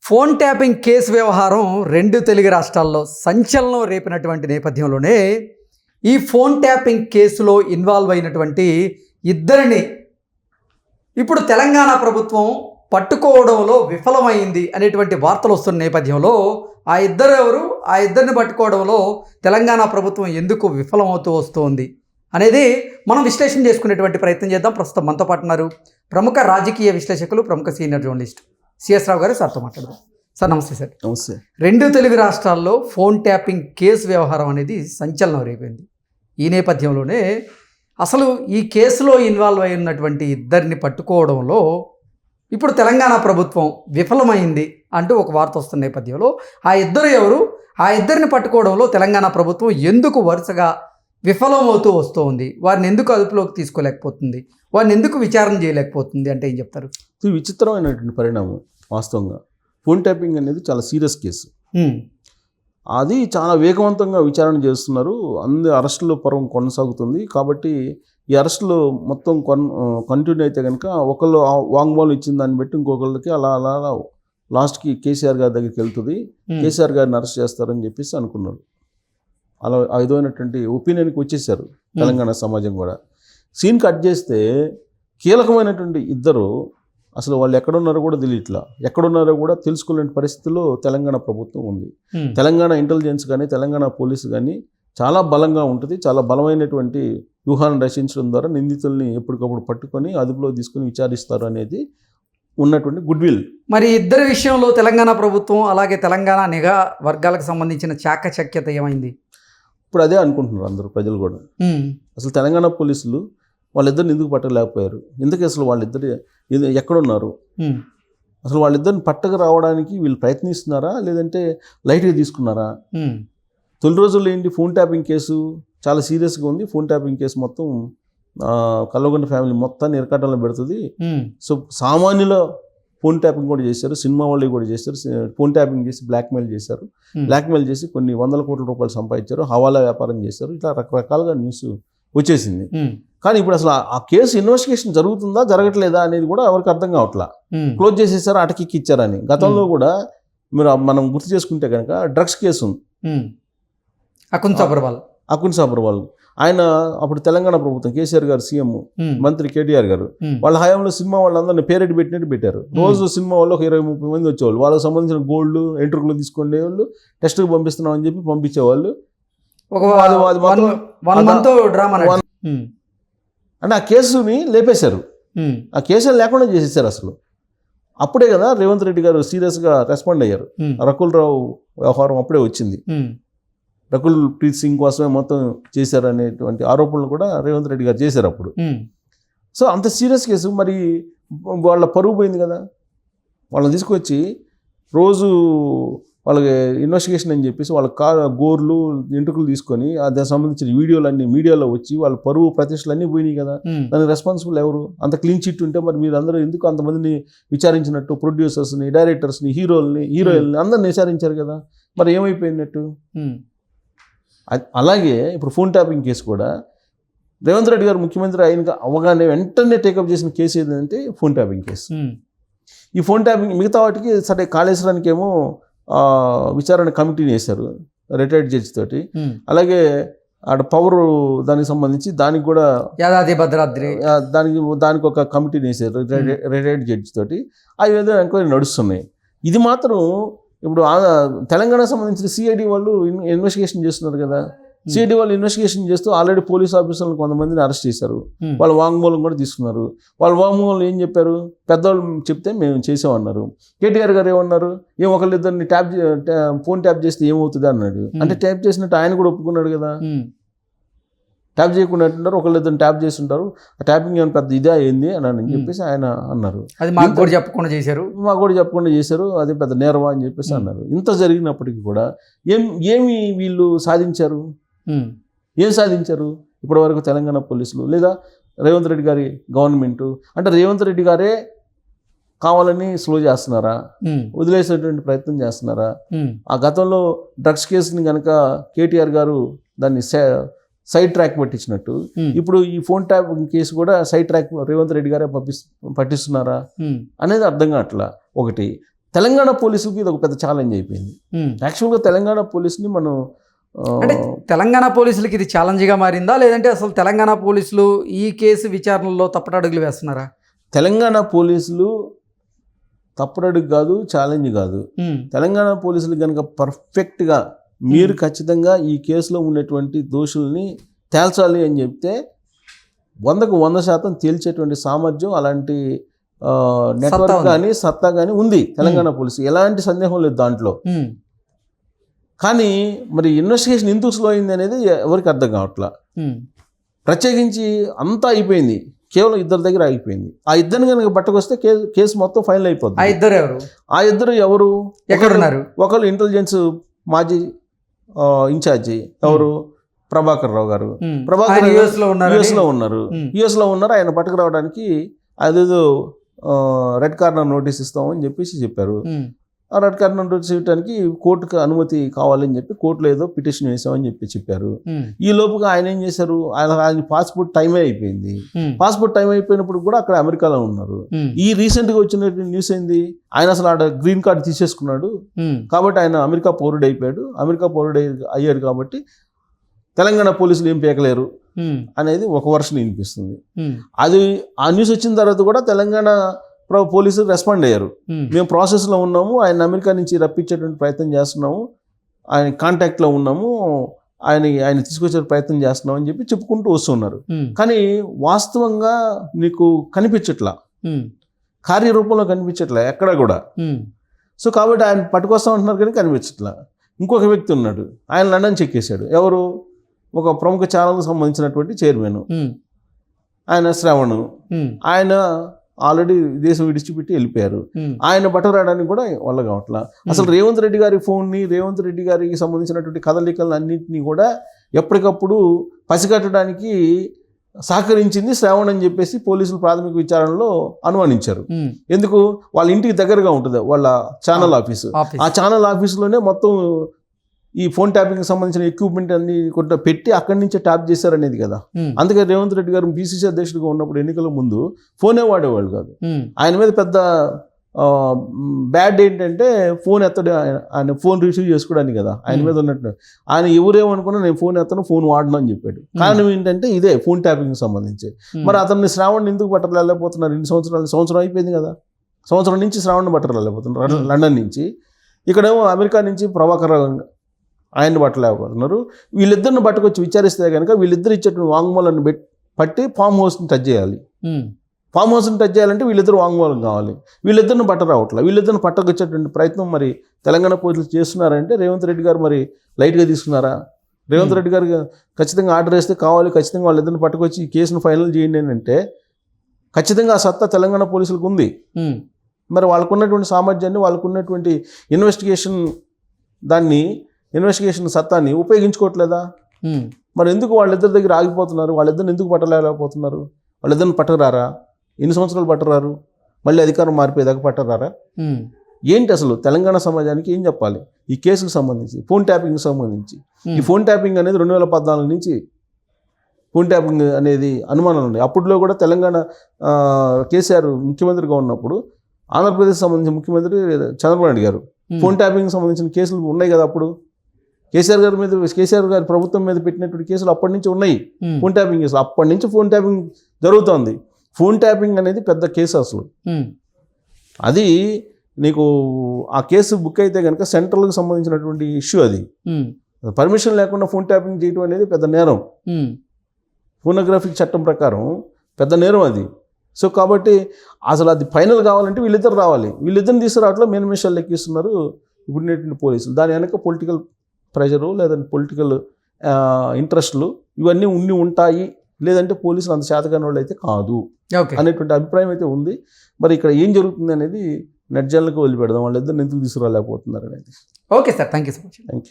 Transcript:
Phone tapping case వ్యవహారం రెండు తెలుగు రాష్ట్రాల్లో సంచలనం రేపినటువంటి నేపథ్యంలోనే ఈ ఫోన్ ట్యాపింగ్ కేసులో ఇన్వాల్వ్ అయినటువంటి ఇద్దరిని ఇప్పుడు తెలంగాణ ప్రభుత్వం పట్టుకోవడంలో విఫలమైంది అనేటువంటి వార్తలు వస్తున్న నేపథ్యంలో ఆ ఇద్దరిని పట్టుకోవడంలో తెలంగాణ ప్రభుత్వం ఎందుకు విఫలమవుతూ వస్తోంది అనేది మనం విశ్లేషణ చేసుకునేటువంటి ప్రయత్నం చేద్దాం. ప్రస్తుతం మనతో పాటు ఉన్నారు ప్రముఖ రాజకీయ విశ్లేషకులు, ప్రముఖ సీనియర్ జర్నలిస్ట్ సిఎస్ రావు గారు. సార్తో మాట్లాడదాం. సార్ నమస్తే. సార్ నమస్తే. రెండు తెలుగు రాష్ట్రాల్లో ఫోన్ ట్యాపింగ్ కేసు వ్యవహారం అనేది సంచలనం రేపింది. ఈ నేపథ్యంలోనే అసలు ఈ కేసులో ఇన్వాల్వ్ అయి ఉన్నటువంటి ఇద్దరిని పట్టుకోవడంలో ఇప్పుడు తెలంగాణ ప్రభుత్వం విఫలమైంది అంటూ ఒక వార్త వస్తున్న నేపథ్యంలో ఆ ఇద్దరిని పట్టుకోవడంలో తెలంగాణ ప్రభుత్వం ఎందుకు వరుసగా విఫలమవుతూ వస్తుంది, వారిని ఎందుకు అదుపులోకి తీసుకోలేకపోతుంది, వారిని ఎందుకు విచారణ చేయలేకపోతుంది అంటే ఏం చెప్తారు? ఇది విచిత్రమైనటువంటి పరిణామం. వాస్తవంగా ఫోన్ ట్యాపింగ్ అనేది చాలా సీరియస్ కేసు. అది చాలా వేగవంతంగా విచారణ చేస్తున్నారు. అన్ని అరెస్టుల పర్వం కొనసాగుతుంది. కాబట్టి ఈ అరెస్టులు మొత్తం కంటిన్యూ అయితే కనుక ఒకళ్ళు వాంగ్మూలం ఇచ్చిన దాన్ని బట్టి ఇంకొకళ్ళకి అలా అలా లాస్ట్కి కేసీఆర్ గారి దగ్గరికి వెళ్తుంది. కేసీఆర్ గారిని అరెస్ట్ చేస్తారని చెప్పేసి అనుకున్నారు. అలా ఆ విధమైనటువంటి ఒపీనియన్కి వచ్చేసారు తెలంగాణ సమాజం కూడా. సీన్ కట్ చేస్తే కీలకమైనటువంటి ఇద్దరు అసలు వాళ్ళు ఎక్కడున్నారో కూడా తెలియట్లా, ఎక్కడున్నారో కూడా తెలుసుకోలేని పరిస్థితుల్లో తెలంగాణ ప్రభుత్వం ఉంది. తెలంగాణ ఇంటెలిజెన్స్ కానీ తెలంగాణ పోలీసు కానీ చాలా బలంగా ఉంటుంది. చాలా బలమైనటువంటి వ్యూహాన్ని రచించడం ద్వారా నిందితుల్ని ఎప్పటికప్పుడు పట్టుకొని అదుపులో తీసుకుని విచారిస్తారు అనేది ఉన్నటువంటి గుడ్ విల్. మరి ఇద్దరి విషయంలో తెలంగాణ ప్రభుత్వం అలాగే తెలంగాణ నిఘా వర్గాలకు సంబంధించిన చాకచక్యత ఏమైంది? ఇప్పుడు అదే అనుకుంటున్నారు అందరూ ప్రజలు కూడా. అసలు తెలంగాణ పోలీసులు వాళ్ళిద్దరిని ఎందుకు పట్టలేకపోయారు? ఎందుకు అసలు వాళ్ళిద్దరు ఎక్కడున్నారు? అసలు వాళ్ళిద్దరిని పట్టకు రావడానికి వీళ్ళు ప్రయత్నిస్తున్నారా లేదంటే లైట్గా తీసుకున్నారా? తొలి రోజుల్లో ఏంటి, ఫోన్ ట్యాపింగ్ కేసు చాలా సీరియస్గా ఉంది. ఫోన్ ట్యాపింగ్ కేసు మొత్తం కల్వకుంట్ల ఫ్యామిలీ మొత్తాన్ని ఇరకాటంలో పెడుతుంది. సో సామాన్యుల ఫోన్ ట్యాపింగ్ కూడా చేశారు, సినిమా వాళ్ళు కూడా చేశారు. ఫోన్ ట్యాపింగ్ చేసి బ్లాక్మెయిల్ చేశారు. బ్లాక్మెయిల్ చేసి కొన్ని వందల కోట్ల రూపాయలు సంపాదించారు, హవాలా వ్యాపారం చేశారు. ఇట్లా రకరకాలుగా న్యూస్ వచ్చేసింది. కానీ ఇప్పుడు అసలు ఆ కేసు ఇన్వెస్టిగేషన్ జరుగుతుందా జరగట్లేదా అనేది కూడా ఎవరికి అర్థం కావట్లా. క్లోజ్ చేసేసారు, అటకిక్కి ఇచ్చారని. గతంలో కూడా మనం గుర్తు చేసుకుంటే కనుక డ్రగ్స్ కేసు ఉంది, అకున్ సబర్వాల్. ఆయన అప్పుడు తెలంగాణ ప్రభుత్వం, కేసీఆర్ గారు సీఎం, మంత్రి కేటీఆర్ గారు వాళ్ళ హయాంలో సినిమా వాళ్ళందరినీ పేరెడ్ పెట్టినట్టు పెట్టారు. రోజు సినిమా వాళ్ళు ఒక 20-30 మంది వచ్చేవాళ్ళు. వాళ్ళకి సంబంధించిన గోల్డ్ ఎంట్రుకలు తీసుకునే వాళ్ళు, టెస్ట్కి పంపిస్తున్నాం అని చెప్పి పంపించేవాళ్ళు. అంటే ఆ కేసుని లేపేశారు, ఆ కేసులు లేకుండా చేసేసారు అసలు. అప్పుడే కదా రేవంత్ రెడ్డి గారు సీరియస్గా రెస్పాండ్ అయ్యారు. రకుల్ రావు వ్యవహారం అప్పుడే వచ్చింది. రకుల్ ప్రీత్ సింగ్ కోసమే మొత్తం చేశారు అనేటువంటి ఆరోపణలు కూడా రేవంత్ రెడ్డి గారు చేశారు అప్పుడు. సో అంత సీరియస్ కేసు. మరి వాళ్ళ పరువు పోయింది కదా. వాళ్ళని తీసుకొచ్చి రోజు వాళ్ళకి ఇన్వెస్టిగేషన్ అని చెప్పేసి వాళ్ళ గోర్లు ఎంట్రుకలు తీసుకొని దానికి సంబంధించిన వీడియోలన్నీ మీడియాలో వచ్చి వాళ్ళ పరువు ప్రతిష్టలు అన్నీ పోయినాయి కదా. దానికి రెస్పాన్సిబుల్ ఎవరు? అంత క్లీన్ చిట్ ఉంటే మరి మీరు అందరూ ఎందుకు అంతమందిని విచారించినట్టు? ప్రొడ్యూసర్స్ని, డైరెక్టర్స్ని, హీరోయిన్ని అందరిని విచారించారు కదా. మరి ఏమైపోయినట్టు? అలాగే ఇప్పుడు ఫోన్ ట్యాపింగ్ కేసు కూడా రేవంత్ రెడ్డి గారు ముఖ్యమంత్రి అయిన అవగానే వెంటనే టేకప్ చేసిన కేసు ఏదంటే ఫోన్ ట్యాపింగ్ కేసు. ఈ ఫోన్ ట్యాపింగ్ మిగతా వాటికి సరే కాళేశ్వరానికి ఏమో విచారణ కమిటీని వేశారు రిటైర్డ్ జడ్జి తోటి. అలాగే ఆడ పవర్ దానికి సంబంధించి దానికి కూడా యాదాద్రి భద్రాద్రి దానికి ఒక కమిటీని వేశారు రిటైర్డ్ జడ్జి తోటి. అవి ఏదో ఎంక్వైరీ నడుస్తున్నాయి. ఇది మాత్రం ఇప్పుడు తెలంగాణ సంబంధించిన సిఐడి వాళ్ళు ఇన్వెస్టిగేషన్ చేస్తున్నారు కదా. సిఐడి వాళ్ళు ఇన్వెస్టిగేషన్ చేస్తూ ఆల్రెడీ పోలీస్ ఆఫీసర్లు కొంతమందిని అరెస్ట్ చేశారు. వాళ్ళ వాంగ్మూలం కూడా తీసుకున్నారు. వాళ్ళ వాంగ్మూలం ఏం చెప్పారు? పెద్దవాళ్ళు చెప్తే మేము చేసామన్నారు. కేటీఆర్ గారు ఏమన్నారు? ఒకళ్ళిద్దరిని ఫోన్ ట్యాప్ చేస్తే ఏమవుతుంది అన్నాడు. అంటే ట్యాప్ చేసినట్టు ఆయన కూడా ఒప్పుకున్నాడు కదా. ట్యాప్ చేయకుండా అంటున్నారు, ఒకళ్ళిద్దరిని ట్యాప్ చేసి ఉంటారు. ఆ ట్యాపింగ్ ఏమైనా పెద్ద ఇదే అయింది అని చెప్పేసి ఆయన అన్నారు. అది మాకు కూడా చెప్పకుండా చేశారు, అదే పెద్ద నేరవా అని చెప్పేసి అన్నారు. ఇంత జరిగినప్పటికీ కూడా ఏమి వీళ్ళు సాధించారు? ఏం సాధించారు ఇప్పటి వరకు తెలంగాణ పోలీసులు లేదా రేవంత్ రెడ్డి గారి గవర్నమెంట్? అంటే రేవంత్ రెడ్డి గారే కావాలని స్లో చేస్తున్నారా, వదిలేసేటువంటి ప్రయత్నం చేస్తున్నారా? ఆ గతంలో డ్రగ్స్ కేసుని కనుక కేటీఆర్ గారు దాన్ని సైడ్ ట్రాక్ పట్టించినట్టు ఇప్పుడు ఈ ఫోన్ ట్యాపింగ్ కేసు కూడా సైడ్ ట్రాక్ రేవంత్ రెడ్డి గారే పట్టిస్తున్నారా అనేది అర్థం కావట్లా. ఒకటి తెలంగాణ పోలీసులకి ఇది ఒక పెద్ద ఛాలెంజ్ అయిపోయింది. యాక్చువల్గా తెలంగాణ పోలీసుని మనం అంటే తెలంగాణ పోలీసులకి ఇది ఛాలెంజ్గా మారిందా, లేదంటే అసలు తెలంగాణ పోలీసులు ఈ కేసు విచారణలో తప్పటడుగులు వేస్తున్నారా? తెలంగాణ పోలీసులు తప్పడడుగు కాదు, ఛాలెంజ్ కాదు. తెలంగాణ పోలీసులు కనుక పర్ఫెక్ట్గా మీరు ఖచ్చితంగా ఈ కేసులో ఉన్నటువంటి దోషుల్ని తేల్చాలి అని చెప్తే 100% తేల్చేటువంటి సామర్థ్యం, అలాంటి నెట్వర్క్ కానీ సత్తా కానీ ఉంది తెలంగాణ పోలీసు, ఎలాంటి సందేహం లేదు దాంట్లో. కానీ మరి ఇన్వెస్టిగేషన్ ఎందుకు స్లో అయింది అనేది ఎవరికి అర్థం కావట్లా. ప్రత్యేకించి అంతా అయిపోయింది, కేవలం ఇద్దరి దగ్గర ఆగిపోయింది. ఆ ఇద్దరిని కనుక పట్టుకొస్తే కేసు మొత్తం ఫైనల్ అయిపోతుంది. ఆ ఇద్దరు ఎవరు, ఎక్కడున్నారు? ఒకళ్ళు ఇంటెలిజెన్స్ మాజీ ఇన్ఛార్జి ఎవరు, ప్రభాకర్ రావు గారు. ప్రభాకర్ యుఎస్ లో ఉన్నారు. ఆయన పట్టుకురావడానికి అదేదో రెడ్ కార్నర్ నోటీస్ ఇస్తామని చెప్పారు. ఆ రెడ్ కార్నర్ నోటీస్ ఇవ్వడానికి కోర్టుకు అనుమతి కావాలని చెప్పి కోర్టులో ఏదో పిటిషన్ వేసామని చెప్పారు. ఈ లోపుగా ఆయన ఏం చేశారు, ఆయన పాస్పోర్ట్ టైమే అయిపోయింది. పాస్పోర్ట్ టైం అయిపోయినప్పుడు కూడా అక్కడ అమెరికాలో ఉన్నారు. ఈ రీసెంట్ గా వచ్చిన న్యూస్ ఏంది, ఆయన అసలు ఆడ గ్రీన్ కార్డు తీసేసుకున్నాడు కాబట్టి ఆయన అమెరికా పౌరుడు అయిపోయాడు. అమెరికా పౌరుడు అయ్యాడు కాబట్టి తెలంగాణ పోలీసులు ఏం పీకలేరు అనేది ఒక వర్షన్ వినిపిస్తుంది. అది ఆ న్యూస్ వచ్చిన తర్వాత కూడా తెలంగాణ పోలీసులు రెస్పాండ్ అయ్యారు. మేము ప్రాసెస్లో ఉన్నాము, ఆయన అమెరికా నుంచి రప్పించేటువంటి ప్రయత్నం చేస్తున్నాము, ఆయన కాంటాక్ట్లో ఉన్నాము, ఆయన తీసుకొచ్చే ప్రయత్నం చేస్తున్నాం అని చెప్పి చెప్పుకుంటూ వస్తున్నారు. కానీ వాస్తవంగా నీకు కనిపించట్లా, కార్యరూపంలో కనిపించట్లా ఎక్కడ కూడా. సో కాబట్టి ఆయన పట్టుకొస్తా ఉంటున్నారు కానీ కనిపించట్లా. ఇంకొక వ్యక్తి ఉన్నాడు, ఆయన లండన్ చెక్కేశాడు. ఎవరు, ఒక ప్రముఖ ఛానల్కి సంబంధించినటువంటి చైర్మన్, ఆయన శ్రవణ్. ఆయన ఆల్రెడీ దేశం విడిచిపెట్టి వెళ్ళిపోయారు. ఆయన బట్టరాయడానికి కూడా వల్ల కావట్లా. అసలు రేవంత్ రెడ్డి గారి ఫోన్ని, రేవంత్ రెడ్డి గారికి సంబంధించినటువంటి కదలికలను అన్నింటినీ కూడా ఎప్పటికప్పుడు పసిగట్టడానికి సహకరించింది శ్రావణ్ అని చెప్పేసి పోలీసులు ప్రాథమిక విచారణలో అనుమానించారు. ఎందుకు, వాళ్ళ ఇంటికి దగ్గరగా ఉంటుంది వాళ్ళ ఛానల్ ఆఫీసు. ఆ ఛానల్ ఆఫీసులోనే మొత్తం ఈ ఫోన్ ట్యాపింగ్ సంబంధించిన ఎక్విప్మెంట్ అన్ని కూడా పెట్టి అక్కడి నుంచే ట్యాప్ చేశారనేది కదా. అందుకే రేవంత్ రెడ్డి గారు పిసిసి అధ్యక్షుడిగా ఉన్నప్పుడు ఎన్నికల ముందు ఫోనే వాడేవాళ్ళు కాదు. ఆయన మీద పెద్ద బ్యాడ్ ఏంటంటే ఫోన్ ఎత్తడు, ఆయన ఫోన్ రిసీవ్ చేసుకోవడానికి కదా ఆయన మీద ఉన్నట్టు. ఆయన ఎవరేమనుకున్నా నేను ఫోన్ ఎత్తను, ఫోన్ వాడను అని చెప్పాడు. కారణం ఏంటంటే ఇదే ఫోన్ ట్యాపింగ్ సంబంధించి. మరి అతన్ని శ్రావణ్ ఎందుకు పట్టలేకపోతున్నారు? 2 సంవత్సరం అయిపోయింది కదా. సంవత్సరం నుంచి శ్రావణ్ పట్టలేకపోతున్నారు లండన్ నుంచి. ఇక్కడేమో అమెరికా నుంచి ప్రభాకర్ ఆయన్ని పట్టలేకపోతున్నారు. వీళ్ళిద్దరిని పట్టుకొచ్చి విచారిస్తే కనుక వీళ్ళిద్దరు ఇచ్చేటువంటి వాంగ్మూలాన్ని పట్టి ఫామ్ హౌస్ని టచ్ చేయాలి. ఫామ్ హౌస్ని టచ్ చేయాలంటే వీళ్ళిద్దరు వాంగ్మూలం కావాలి. వీళ్ళిద్దరిని పట్టరావట్లేదు. వీళ్ళిద్దరిని పట్టకొచ్చేటువంటి ప్రయత్నం మరి తెలంగాణ పోలీసులు చేస్తున్నారంటే రేవంత్ రెడ్డి గారు మరి లైట్గా తీసుకున్నారా? రేవంత్ రెడ్డి గారు ఖచ్చితంగా ఆర్డర్ వేస్తే కావాలి, ఖచ్చితంగా వాళ్ళిద్దరిని పట్టుకొచ్చి ఈ కేసును ఫైనల్ చేయండి అని అంటే ఖచ్చితంగా ఆ సత్తా తెలంగాణ పోలీసులకు ఉంది. మరి వాళ్ళకున్నటువంటి సామర్థ్యాన్ని, వాళ్ళకున్నటువంటి ఇన్వెస్టిగేషన్ సత్తాన్ని ఉపయోగించుకోవట్లేదా? మరి ఎందుకు వాళ్ళిద్దరి దగ్గర ఆగిపోతున్నారు? వాళ్ళిద్దరిని ఎందుకు పట్టలేకపోతున్నారు? వాళ్ళిద్దరిని పట్టరారా? ఎన్ని సంవత్సరాలు పట్టరారు? మళ్ళీ అధికారం మారిపోయేదాకా పట్టరారా? ఏంటి అసలు తెలంగాణ సమాజానికి ఏం చెప్పాలి ఈ కేసుకు సంబంధించి, ఫోన్ ట్యాపింగ్కి సంబంధించి? ఈ ఫోన్ ట్యాపింగ్ అనేది 2014 నుంచి ఫోన్ ట్యాపింగ్ అనేది అనుమానాలు ఉన్నాయి. అప్పట్లో కూడా తెలంగాణ కేసీఆర్ ముఖ్యమంత్రిగా ఉన్నప్పుడు ఆంధ్రప్రదేశ్ సంబంధించిన ముఖ్యమంత్రి చంద్రబాబు నాయుడు గారు ఫోన్ ట్యాపింగ్ సంబంధించిన కేసులు ఉన్నాయి కదా. అప్పుడు కేసీఆర్ గారి ప్రభుత్వం మీద పెట్టినటువంటి కేసులు అప్పటి నుంచి ఉన్నాయి, ఫోన్ ట్యాపింగ్ కేసులు. అప్పటి నుంచి ఫోన్ ట్యాపింగ్ జరుగుతోంది. ఫోన్ ట్యాపింగ్ అనేది పెద్ద కేసు అసలు. అది నీకు ఆ కేసు బుక్ అయితే కనుక సెంట్రల్కి సంబంధించినటువంటి ఇష్యూ. అది పర్మిషన్ లేకుండా ఫోన్ ట్యాపింగ్ చేయడం అనేది పెద్ద నేరం. ఫోనోగ్రఫిక్ చట్టం ప్రకారం పెద్ద నేరం అది. సో కాబట్టి అసలు అది ఫైనల్ కావాలంటే వీళ్ళిద్దరు రావాలి. వీళ్ళిద్దరిని తీసుకురావట్లో మేనిమేషాలు లెక్కిస్తున్నారు ఇప్పుడు పోలీసులు. దాని వెనక పొలిటికల్ ప్రెషరు లేదంటే పొలిటికల్ ఇంట్రెస్ట్లు ఇవన్నీ ఉంటాయి. లేదంటే పోలీసులు అంత శాతకాని వాళ్ళు అయితే కాదు అనేటువంటి అభిప్రాయం అయితే ఉంది. మరి ఇక్కడ ఏం జరుగుతుంది అనేది నెట్ జనాలకు వదిలిపెడదాం. వాళ్ళిద్దరిని ఎందుకు తీసుకురాలేకపోతున్నారు అనేది. Okay sir, thank you so much. Thank you.